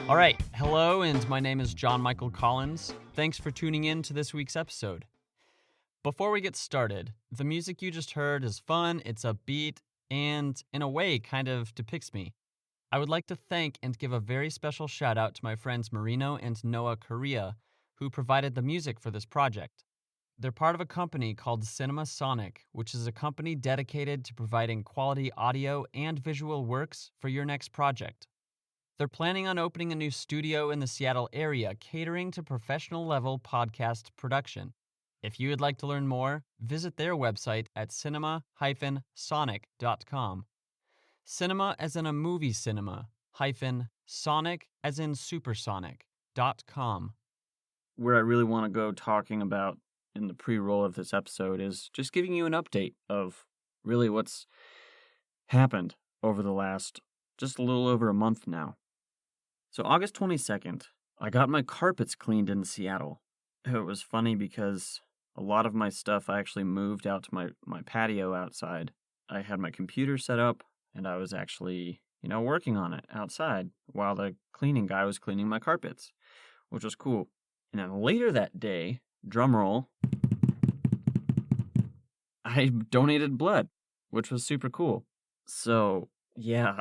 All right, hello, and my name is John Michael Collins. Thanks for tuning in to this week's episode. Before we get started, the music you just heard is fun, it's upbeat, and in a way kind of depicts me. I would like to thank and give a very special shout out to my friends Marino and Noah Correa, who provided the music for this project. They're part of a company called Cinema Sonic, which is a company dedicated to providing quality audio and visual works for your next project. They're planning on opening a new studio in the Seattle area catering to professional-level podcast production. If you would like to learn more, visit their website at cinema-sonic.com. Cinema as in a movie cinema, -sonic as in supersonic.com. Where I really want to go talking about in the pre-roll of this episode is just giving you an update of really what's happened over the last just a little over a month now. So August 22nd, I got my carpets cleaned in Seattle. It was funny because a lot of my stuff I actually moved out to my patio outside. I had my computer set up and I was actually, working on it outside while the cleaning guy was cleaning my carpets, which was cool. And then later that day, drumroll, I donated blood, which was super cool. So, yeah.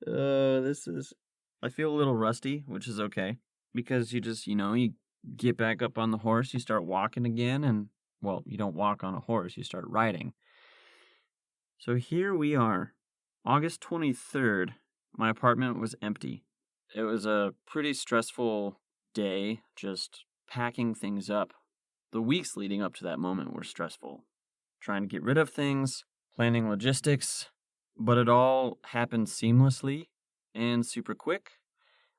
I feel a little rusty, which is okay, because you just, you get back up on the horse, you start walking again, and, well, you don't walk on a horse, you start riding. So here we are, August 23rd, my apartment was empty. It was a pretty stressful day, just packing things up. The weeks leading up to that moment were stressful. Trying to get rid of things, planning logistics, but it all happened seamlessly and super quick.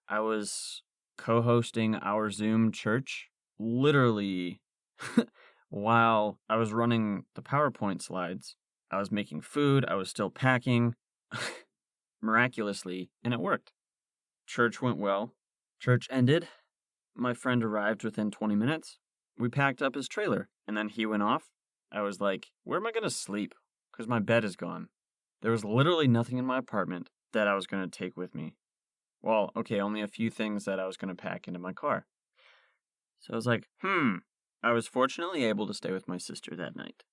I was co-hosting our Zoom church literally while I was running the PowerPoint slides. I was making food, I was still packing, miraculously, and it worked. Church went well. Church ended. My friend arrived within 20 minutes. We packed up his trailer, and then he went off. I was like, where am I going to sleep? Because my bed is gone. There was literally nothing in my apartment that I was going to take with me. Well, okay, only a few things that I was going to pack into my car. So I was like, I was fortunately able to stay with my sister that night.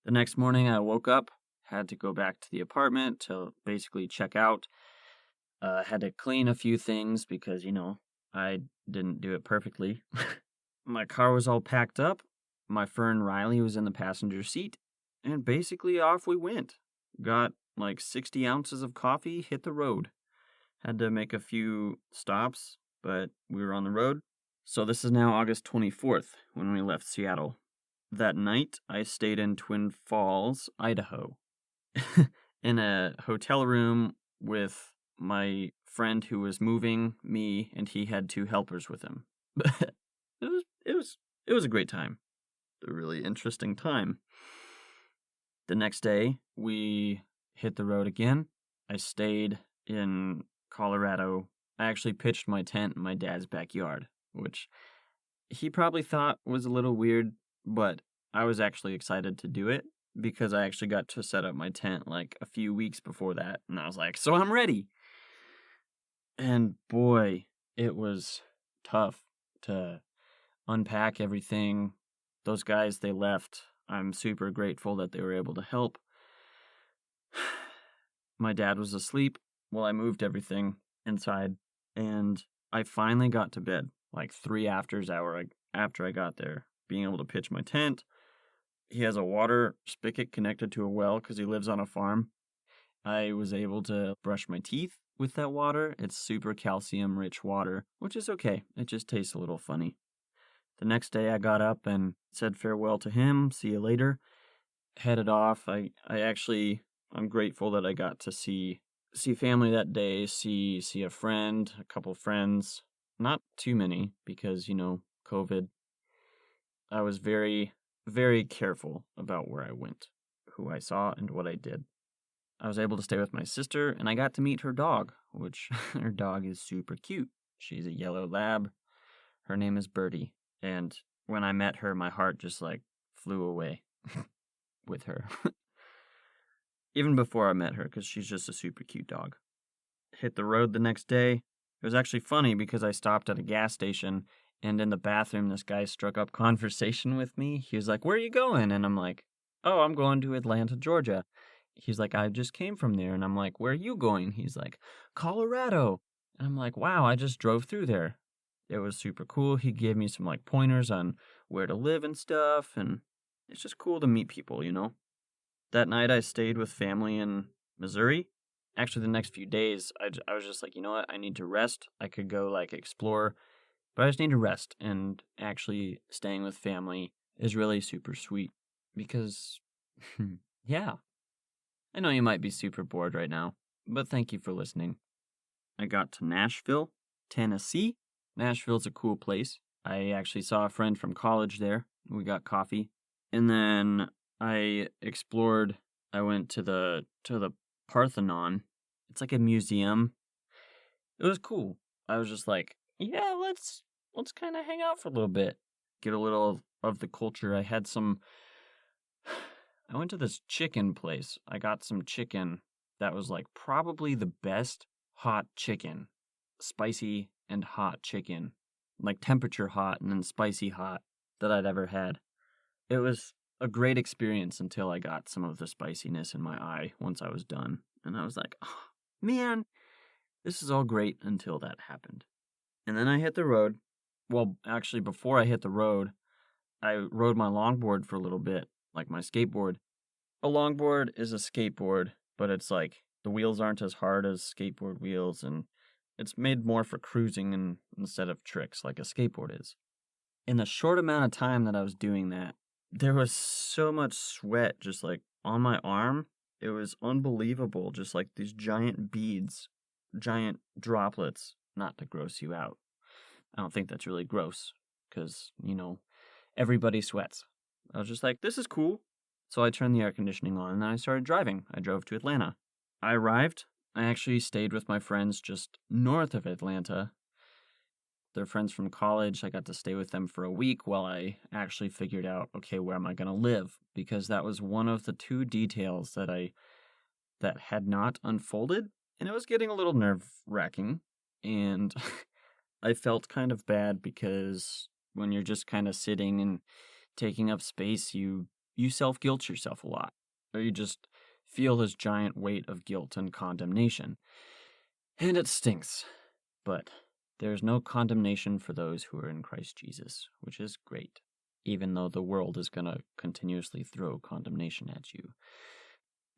The next morning I woke up, had to go back to the apartment to basically check out. Had to clean a few things because, I didn't do it perfectly. My car was all packed up. My friend Riley was in the passenger seat. And basically off we went. Got like 60 ounces of coffee, hit the road. Had to make a few stops, but we were on the road. So this is now August 24th when we left Seattle. That night, I stayed in Twin Falls, Idaho, in a hotel room with my friend who was moving me, and he had 2 helpers with him. it was a great time. A really interesting time. The next day, we hit the road again. I stayed in Colorado. I actually pitched my tent in my dad's backyard, which he probably thought was a little weird, but I was actually excited to do it because I actually got to set up my tent like a few weeks before that, and I was like, so I'm ready. And boy, it was tough to unpack everything. Those guys, they left. I'm super grateful that they were able to help. My dad was asleep while I moved everything inside, and I finally got to bed, like 3 after I got there, being able to pitch my tent. He has a water spigot connected to a well because he lives on a farm. I was able to brush my teeth with that water. It's super calcium-rich water, which is okay. It just tastes a little funny. The next day I got up and said farewell to him, see you later, headed off. I'm grateful that I got to see family that day, see a friend, a couple friends, not too many because, COVID. I was very, very careful about where I went, who I saw, and what I did. I was able to stay with my sister, and I got to meet her dog, which her dog is super cute. She's a yellow lab. Her name is Birdie. And when I met her, my heart just flew away with her. Even before I met her, because she's just a super cute dog. Hit the road the next day. It was actually funny because I stopped at a gas station, and in the bathroom, this guy struck up conversation with me. He was like, "Where are you going?" And I'm like, "Oh, I'm going to Atlanta, Georgia." He's like, "I just came from there." And I'm like, "Where are you going?" He's like, "Colorado." And I'm like, "Wow, I just drove through there." It was super cool. He gave me some like pointers on where to live and stuff, and it's just cool to meet people, you know? That night I stayed with family in Missouri. Actually, the next few days, I was just like, you know what? I need to rest. I could go like explore, but I just need to rest. And actually, staying with family is really super sweet because, yeah, I know you might be super bored right now, but thank you for listening. I got to Nashville, Tennessee. Nashville's a cool place. I actually saw a friend from college there. We got coffee. And then I explored. I went to the Parthenon. It's like a museum. It was cool. I was just like, yeah, let's kind of hang out for a little bit. Get a little of the culture. I went to this chicken place. I got some chicken that was like probably the best hot chicken. Spicy and hot chicken. Like temperature hot and then spicy hot that I'd ever had. It was a great experience until I got some of the spiciness in my eye once I was done. And I was like, oh, man, this is all great until that happened. And then I hit the road. Well, actually, before I hit the road, I rode my longboard for a little bit, like my skateboard. A longboard is a skateboard, but it's like the wheels aren't as hard as skateboard wheels, and it's made more for cruising instead of tricks like a skateboard is. In the short amount of time that I was doing that, there was so much sweat just like on my arm. It was unbelievable. Just like these giant beads, giant droplets, not to gross you out. I don't think that's really gross because, everybody sweats. I was just like, this is cool. So I turned the air conditioning on and then I started driving. I drove to Atlanta. I arrived. I actually stayed with my friends just north of Atlanta. They're friends from college. I got to stay with them for a week while I actually figured out, okay, where am I going to live? Because that was one of the two details that had not unfolded, and it was getting a little nerve-wracking. And I felt kind of bad because when you're just kind of sitting and taking up space, you self-guilt yourself a lot, or you just feel this giant weight of guilt and condemnation. And it stinks, but there's no condemnation for those who are in Christ Jesus, which is great, even though the world is going to continuously throw condemnation at you.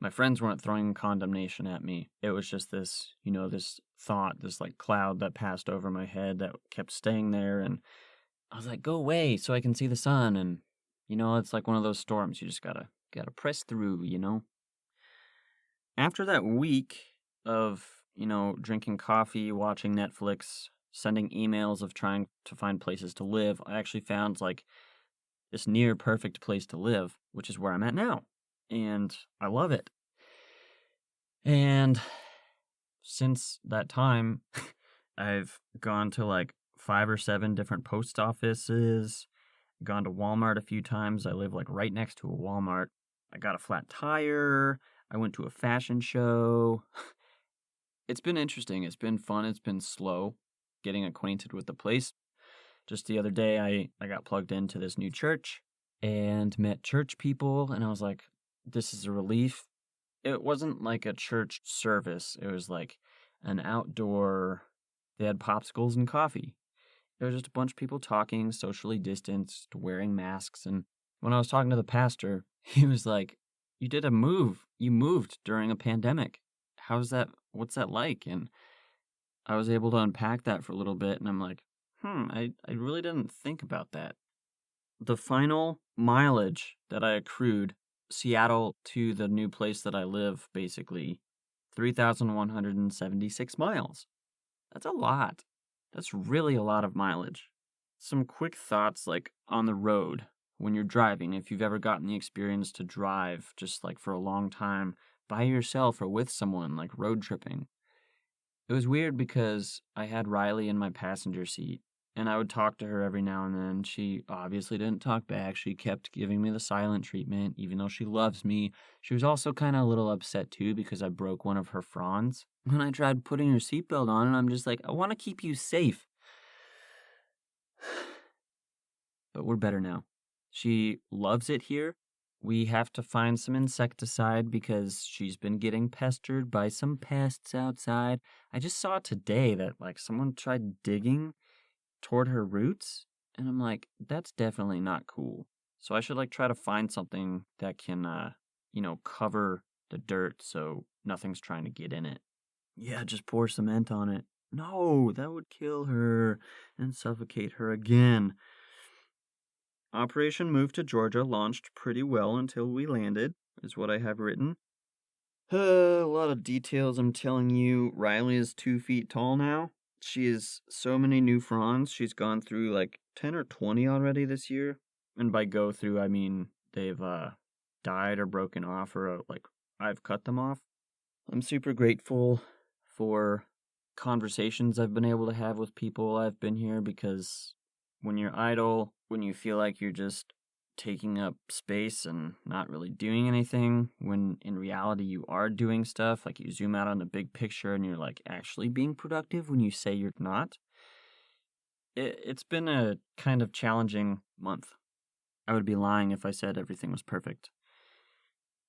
My friends weren't throwing condemnation at me. It was just this, this thought, this like cloud that passed over my head that kept staying there. And I was like, go away so I can see the sun. And, it's like one of those storms. You just gotta press through, After that week of, drinking coffee, watching Netflix, sending emails of trying to find places to live, I actually found like this near perfect place to live, which is where I'm at now. And I love it. And since that time, I've gone to like 5 or 7 different post offices, gone to Walmart a few times. I live like right next to a Walmart. I got a flat tire. I went to a fashion show. It's been interesting. It's been fun. It's been slow getting acquainted with the place. Just the other day, I got plugged into this new church and met church people, and I was like, this is a relief. It wasn't like a church service. It was like an outdoor, they had popsicles and coffee. It was just a bunch of people talking, socially distanced, wearing masks, and when I was talking to the pastor, he was like, you did a move. You moved during a pandemic. How's that? What's that like? And I was able to unpack that for a little bit, and I'm like, I really didn't think about that. The final mileage that I accrued, Seattle to the new place that I live, basically, 3,176 miles. That's a lot. That's really a lot of mileage. Some quick thoughts, like on the road, when you're driving, if you've ever gotten the experience to drive just like for a long time by yourself or with someone, like road tripping. It was weird because I had Riley in my passenger seat, And I would talk to her every now and then. She obviously didn't talk back. She kept giving me the silent treatment, even though she loves me. She was also kind of a little upset, too, because I broke one of her fronds when I tried putting her seatbelt on, and I'm just like, I want to keep you safe. But we're better now. She loves it here. We have to find some insecticide because she's been getting pestered by some pests outside. I just saw today that, someone tried digging toward her roots, and I'm like, that's definitely not cool. So I should try to find something that can cover the dirt so nothing's trying to get in it. Yeah, just pour cement on it. No, that would kill her and suffocate her again. Operation Move to Georgia launched pretty well until we landed, is what I have written. A lot of details I'm telling you. Riley is 2 feet tall now. She has so many new fronds. She's gone through 10 or 20 already this year. And by go through, I mean they've died or broken off, or I've cut them off. I'm super grateful for conversations I've been able to have with people I've been here, because when you're idle, when you feel like you're just taking up space and not really doing anything, when in reality you are doing stuff, you zoom out on the big picture and you're actually being productive when you say you're not. It's been a kind of challenging month. I would be lying if I said everything was perfect.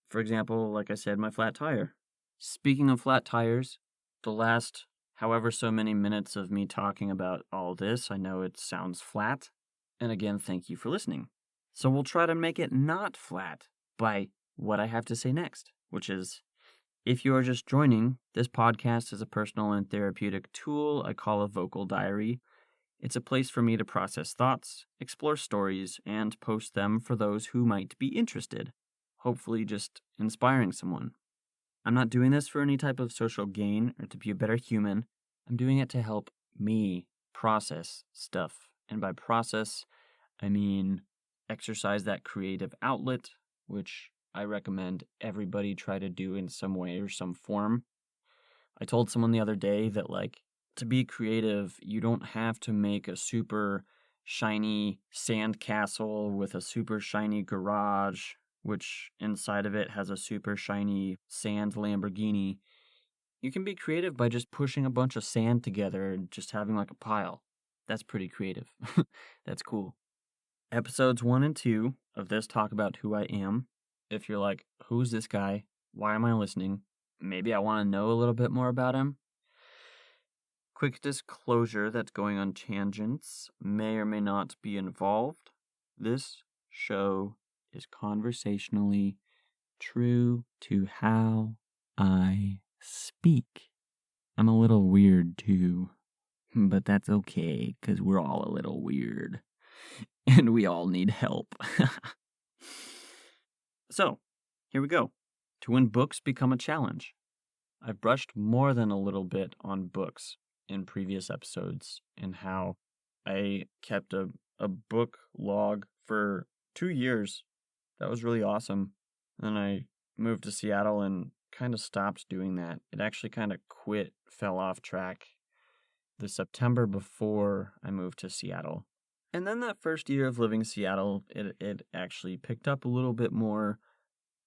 For example, like I said, my flat tire. Speaking of flat tires, the last however so many minutes of me talking about all this, I know it sounds flat. And again, thank you for listening. So we'll try to make it not flat by what I have to say next, which is, if you are just joining, this podcast is a personal and therapeutic tool I call a vocal diary. It's a place for me to process thoughts, explore stories, and post them for those who might be interested, hopefully just inspiring someone. I'm not doing this for any type of social gain or to be a better human. I'm doing it to help me process stuff. And by process, I mean exercise that creative outlet, which I recommend everybody try to do in some way or some form. I told someone the other day that, to be creative, you don't have to make a super shiny sand castle with a super shiny garage, which inside of it has a super shiny sand Lamborghini. You can be creative by just pushing a bunch of sand together and just having a pile. That's pretty creative. That's cool. Episodes 1 and 2 of this talk about who I am. If you're like, who's this guy? Why am I listening? Maybe I want to know a little bit more about him. Quick disclosure that's going on tangents may or may not be involved. This show is conversationally true to how I speak. I'm a little weird too, but that's okay, because we're all a little weird. And we all need help. So, here we go. To when books become a challenge. I've brushed more than a little bit on books in previous episodes, and how I kept a book log for 2 years. That was really awesome. Then I moved to Seattle and kind of stopped doing that. It actually kind of fell off track the September before I moved to Seattle. And then that first year of living in Seattle, it actually picked up a little bit more,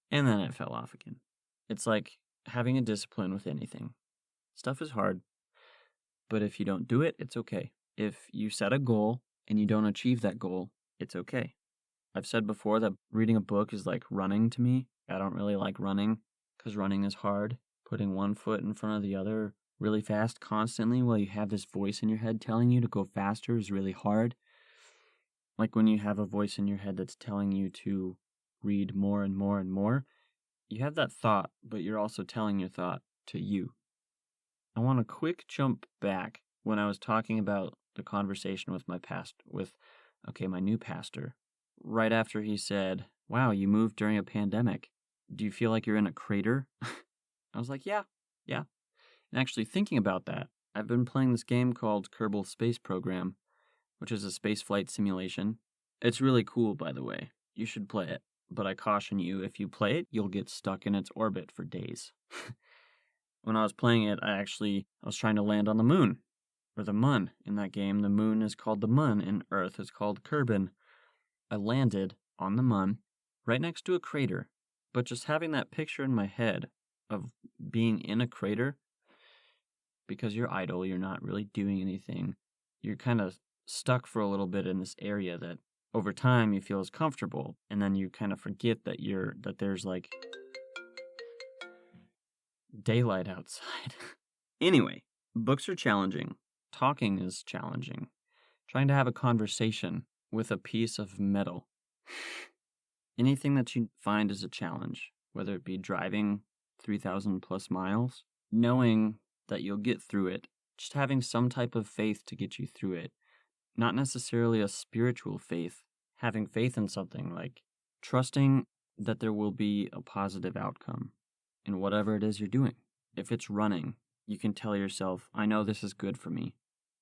and then it fell off again. It's like having a discipline with anything. Stuff is hard, but if you don't do it, it's okay. If you set a goal and you don't achieve that goal, it's okay. I've said before that reading a book is like running to me. I don't really like running because running is hard. Putting one foot in front of the other really fast constantly while you have this voice in your head telling you to go faster is really hard. Like when you have a voice in your head that's telling you to read more and more and more, you have that thought, but you're also telling your thought to you. I want a quick jump back when I was talking about the conversation with my new pastor. Right after he said, "Wow, you moved during a pandemic. Do you feel like you're in a crater?" I was like, yeah. And actually thinking about that, I've been playing this game called Kerbal Space Program, which is a spaceflight simulation. It's really cool, by the way. You should play it. But I caution you, if you play it, you'll get stuck in its orbit for days. When I was playing it, I was trying to land on the moon. or the mun. In that game, the moon is called the mun and Earth is called Kerbin. I landed on the mun right next to a crater, but just having that picture in my head of being in a crater, because you're idle, you're not really doing anything, you're kind of stuck for a little bit in this area that over time you feel is comfortable, and then you kind of forget that there's like daylight outside. Anyway, books are challenging. Talking is challenging. Trying to have a conversation with a piece of metal. Anything that you find is a challenge, whether it be driving 3,000 plus miles, knowing that you'll get through it, just having some type of faith to get you through it. Not necessarily a spiritual faith, having faith in something, like trusting that there will be a positive outcome in whatever it is you're doing. If it's running, you can tell yourself, I know this is good for me.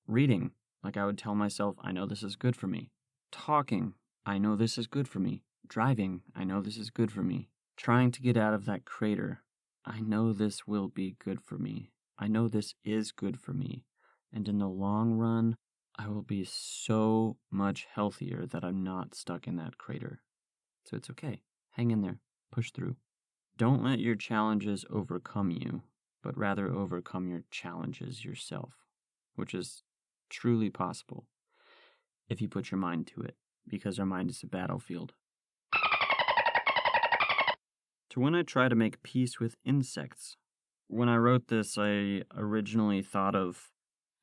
Reading, like I would tell myself, I know this is good for me. Talking, I know this is good for me. Driving, I know this is good for me. Trying to get out of that crater, I know this will be good for me. I know this is good for me. And in the long run, I will be so much healthier that I'm not stuck in that crater. So it's okay. Hang in there. Push through. Don't let your challenges overcome you, but rather overcome your challenges yourself, which is truly possible if you put your mind to it, because our mind is a battlefield. To when I try to make peace with insects. When I wrote this, I originally thought of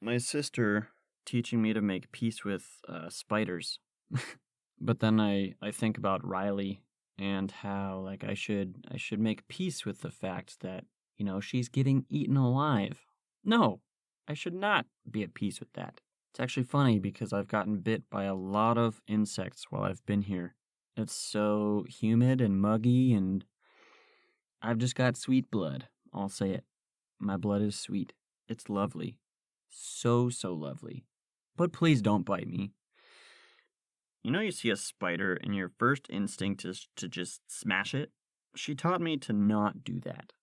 my sister teaching me to make peace with spiders. But then I think about Riley and how like I should make peace with the fact that, she's getting eaten alive. No, I should not be at peace with that. It's actually funny because I've gotten bit by a lot of insects while I've been here. It's so humid and muggy, and I've just got sweet blood. I'll say it. My blood is sweet. It's lovely. So, so lovely. But please don't bite me. You see a spider and your first instinct is to just smash it? She taught me to not do that.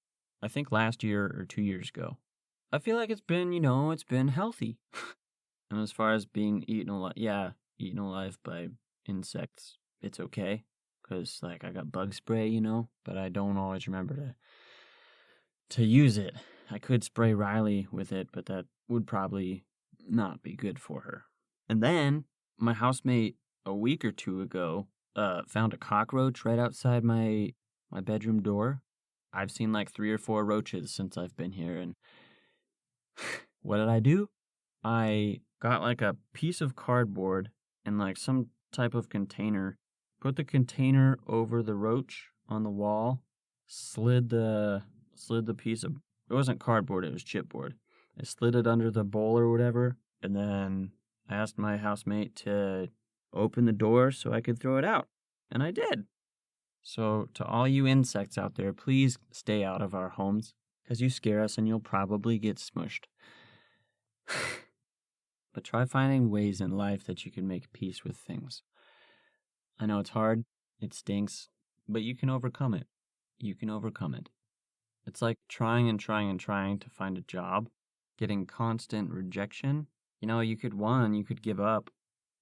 I think last year or 2 years ago. I feel like it's been healthy. And as far as being eaten alive by insects, it's okay. Because, I got bug spray, but I don't always remember to use it. I could spray Riley with it, but that would probably not be good for her. And then, my housemate, a week or two ago, found a cockroach right outside my bedroom door. I've seen 3 or 4 roaches since I've been here, and what did I do? I got a piece of cardboard and some type of container, put the container over the roach on the wall, slid the piece of, it wasn't cardboard, it was chipboard. I slid it under the bowl or whatever, and then I asked my housemate to open the door so I could throw it out, and I did. So to all you insects out there, please stay out of our homes, because you scare us and you'll probably get smushed. But try finding ways in life that you can make peace with things. I know it's hard, it stinks, but you can overcome it. You can overcome it. It's like trying and trying and trying to find a job, getting constant rejection. You could give up,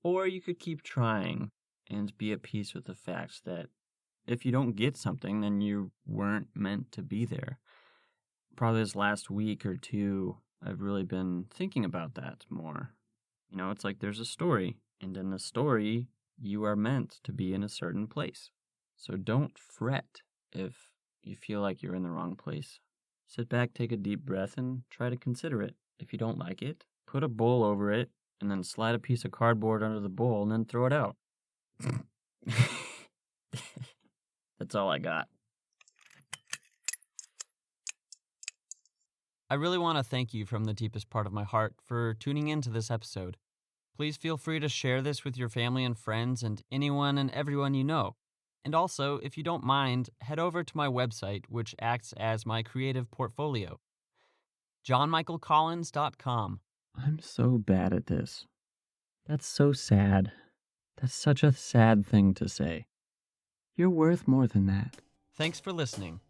or you could keep trying and be at peace with the fact that if you don't get something, then you weren't meant to be there. Probably this last week or two, I've really been thinking about that more. It's like there's a story, and in the story, you are meant to be in a certain place. So don't fret if you feel like you're in the wrong place. Sit back, take a deep breath, and try to consider it. If you don't like it, put a bowl over it, and then slide a piece of cardboard under the bowl, and then throw it out. That's all I got. I really want to thank you from the deepest part of my heart for tuning into this episode. Please feel free to share this with your family and friends and anyone and everyone you know. And also, if you don't mind, head over to my website, which acts as my creative portfolio, johnmichaelcollins.com. I'm so bad at this. That's so sad. That's such a sad thing to say. You're worth more than that. Thanks for listening.